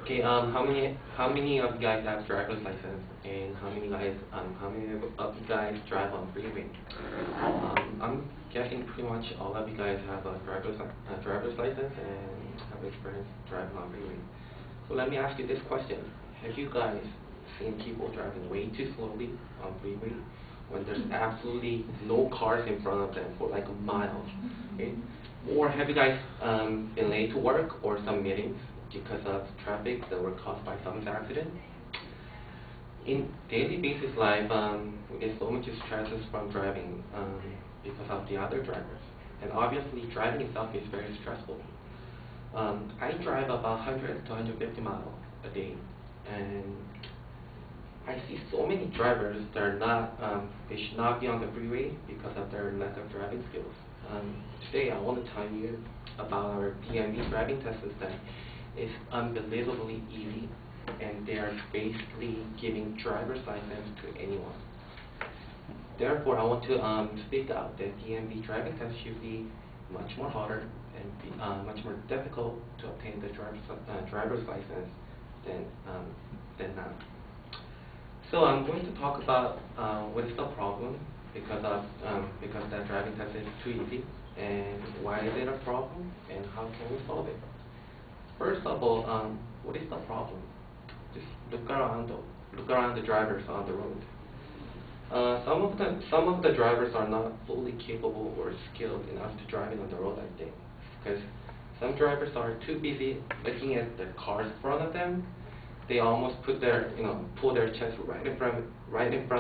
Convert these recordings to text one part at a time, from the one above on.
Okay, how many of you guys have driver's license, and how many of you guys drive on freeway? I'm guessing pretty much all of you guys have a driver's license and have experience driving on freeway. So let me ask you this question: have you guys seen people driving way too slowly on freeway when there's absolutely no cars in front of them for like miles? Okay? Or have you guys been late to work or some meetings because of traffic that were caused by some accident? In daily basis life, we get so much stresses from driving because of the other drivers. And obviously, driving itself is very stressful. I drive about 100 to 150 miles a day, and I see so many drivers that are not, they should not be on the freeway because of their lack of driving skills. Today, I want to tell you about our DMV driving test system. It's unbelievably easy, and they are basically giving driver's license to anyone. Therefore, I want to speak out that DMV driving test should be much more harder and be, much more difficult to obtain the driver's license than now. So I'm going to talk about what is the problem because that driving test is too easy, and why is it a problem, and how can we solve it. First of all, what is the problem? Just look around the drivers on the road. Some of the drivers are not fully capable or skilled enough to drive on the road, I think, because some drivers are too busy looking at the cars in front of them. They almost pull their chest right in front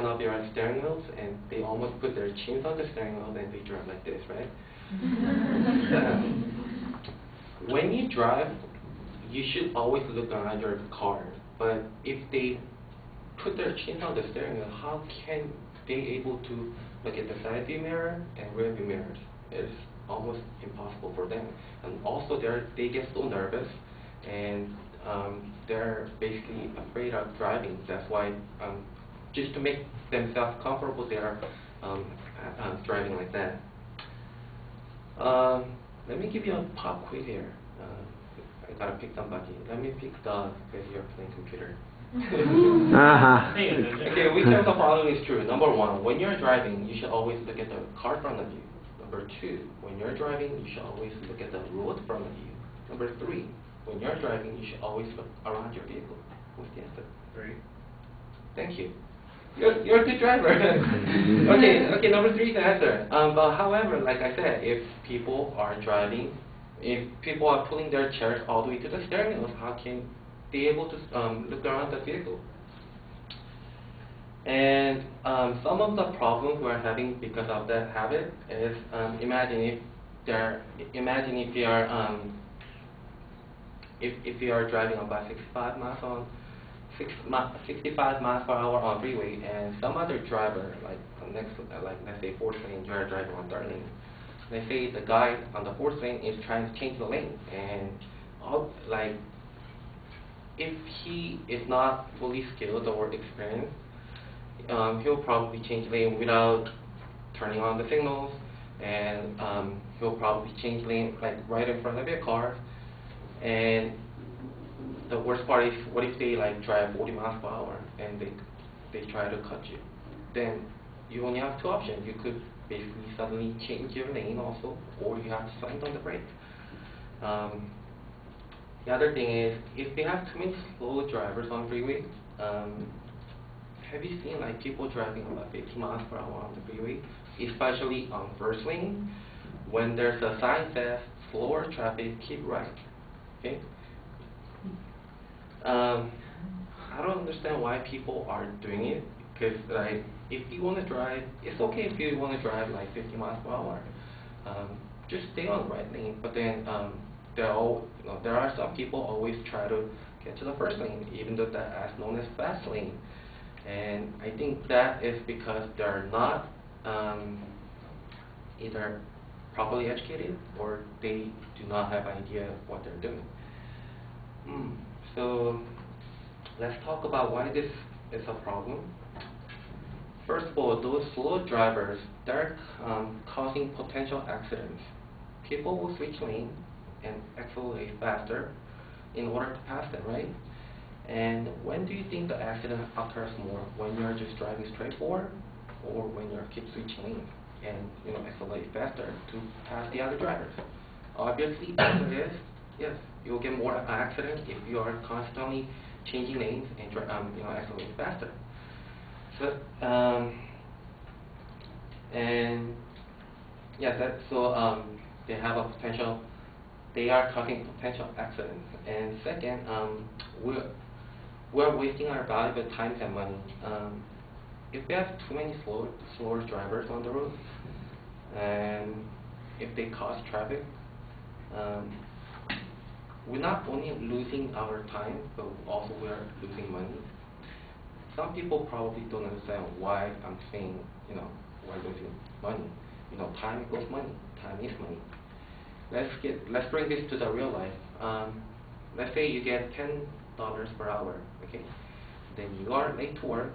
of your steering wheels, and they almost put their chins on the steering wheel, and they drive like this, right? When you drive, you should always look around your car. But if they put their chins on the steering wheel, how can they able to look at the side view mirror and rear view mirrors? It's almost impossible for them. And also, they get so nervous, and they're basically afraid of driving. That's why, just to make themselves comfortable, they are driving like that. Let me give you a pop quiz here. I gotta pick somebody. Let me pick Doug because you're playing computer. Okay, which of the following is true? Number one, when you're driving, you should always look at the car in front of you. Number two, when you're driving, you should always look at the road in front of you. Number three, when you're driving, you should always look around your vehicle. What's the answer? Three. Thank you. You're a good driver. Okay, number three is the answer. But however, like I said, if people are driving, if people are pulling their chairs all the way to the steering wheel, how can they able to look around the vehicle? And some of the problems we're having because of that habit is imagine if you are driving about 65 miles per hour on freeway, and some other driver like let's say fourth lane, you're driving on third lane. Let's say the guy on the fourth lane is trying to change the lane, and if he is not fully skilled or experienced, he'll probably change lane without turning on the signals, and he'll probably change lane like right in front of your car. And the worst part is, what if they like drive 40 miles per hour and they try to cut you? Then you only have two options. You could basically suddenly change your lane also, or you have to slam on the brake. The other thing is, if they have too many slow drivers on freeway, have you seen like people driving about 50 miles per hour on the freeway, especially on first lane, when there's a sign says slower traffic, keep right. Okay. I don't understand why people are doing it, because like if you want to drive, it's okay if you want to drive like 50 miles per hour. Just stay on the right lane. But then there are some people always try to get to the first lane, even though that's known as fast lane. And I think that is because they're not either properly educated, or they do not have idea what they're doing. So let's talk about why this is a problem. First of all, those slow drivers, they're causing potential accidents. People will switch lane and accelerate faster in order to pass them, right? And when do you think the accident occurs more? When you're just driving straight forward, or when you keep switching lanes and accelerate faster to pass the other drivers? Obviously, the answer is yes. You'll get more accidents if you are constantly changing lanes and accelerate faster. So and yeah, they have a potential. They are causing potential accidents. And second, we're wasting our valuable time and money. If we have too many slower drivers on the road, and if they cause traffic, we're not only losing our time, but also we're losing money. Some people probably don't understand why I'm saying, we're losing money. Time equals money. Time is money. Let's bring this to the real life. Let's say you get $10 per hour, okay? Then you are late to work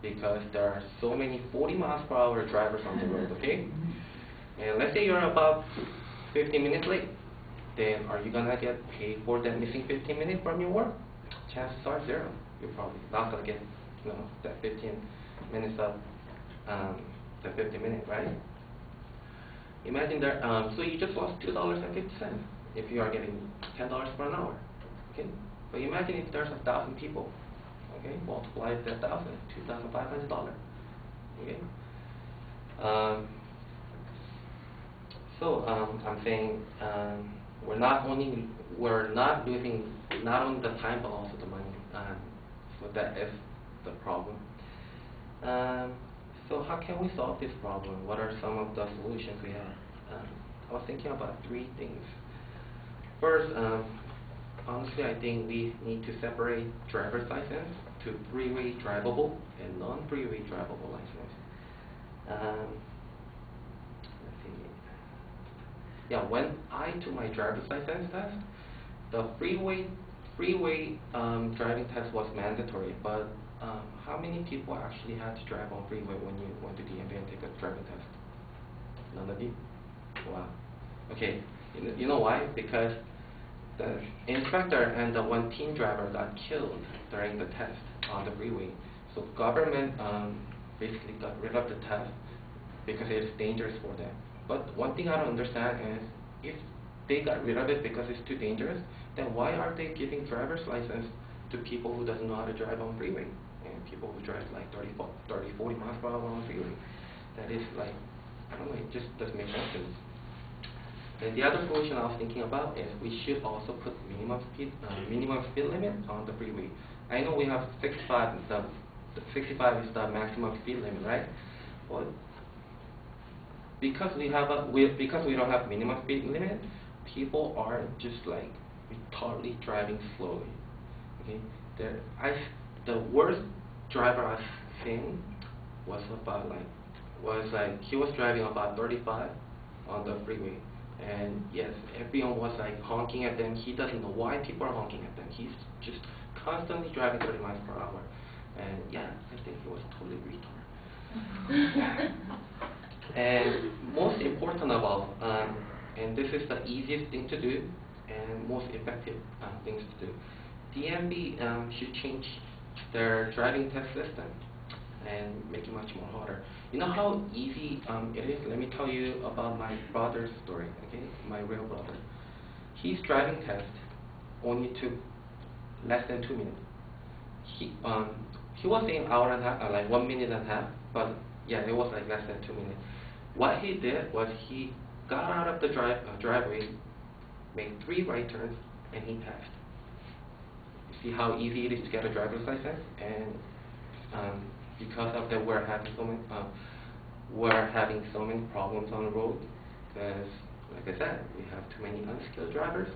because there are so many 40 miles per hour drivers on the road, okay? And let's say you're about 15 minutes late. Then are you gonna get paid for that missing 15 minutes from your work? Chances are zero. You're probably not gonna get, that 15 minutes of the 15 minutes, right? Imagine that. So you just lost $2.50 if you are getting $10 per an hour. Okay. But imagine if there's 1,000 people. Okay. Multiply that $2,500. Okay. I'm saying we're not losing not only the time but also the money. So that is the problem. So how can we solve this problem? What are some of the solutions we have? I was thinking about three things. First, honestly, I think we need to separate driver's license to freeway drivable and non-freeway drivable license. Let's see. Yeah, when I took my driver's license test, the freeway driving test was mandatory, but how many people actually had to drive on freeway when you went to DMV and take a driving test? None of you? Wow. Okay. You know why? Because the instructor and the one team driver got killed during the test on the freeway. So government basically got rid of the test because it's dangerous for them. But one thing I don't understand is if they got rid of it because it's too dangerous, then why are they giving driver's license to people who doesn't know how to drive on freeway and people who drive like 30, 40 miles per hour on freeway? That is like, I don't know, it just doesn't make sense. And the other solution I was thinking about is we should also put minimum speed limit on the freeway. I know we have 65. The 65 is the maximum speed limit, right? But because we don't have minimum speed limit, people are just like totally driving slowly. Okay, the worst driver I've seen was he was driving about 35 on the freeway, and yes, everyone was like honking at them. He doesn't know why people are honking at them. He's just constantly driving 30 miles per hour, and yeah, I think he was totally retarded. And most important of all, and this is the easiest thing to do and most effective things to do, DMV should change their driving test system and make it much more harder. You know how easy it is? Let me tell you about my brother's story, okay? My real brother. His driving test only took less than 2 minutes. He was saying hour and a half, like 1 minute and a half, but yeah, it was like less than 2 minutes. What he did was he got out of the driveway, made 3 right turns, and he passed. You see how easy it is to get a driver's license? And because of that, we're having so many problems on the road. Because, like I said, we have too many unskilled drivers,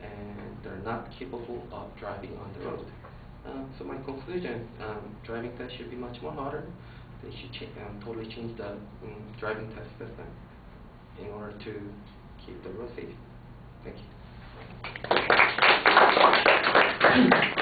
and they're not capable of driving on the road. So my conclusion: driving test should be much more harder. They should totally change the driving test system in order to keep the road safe. Thank you.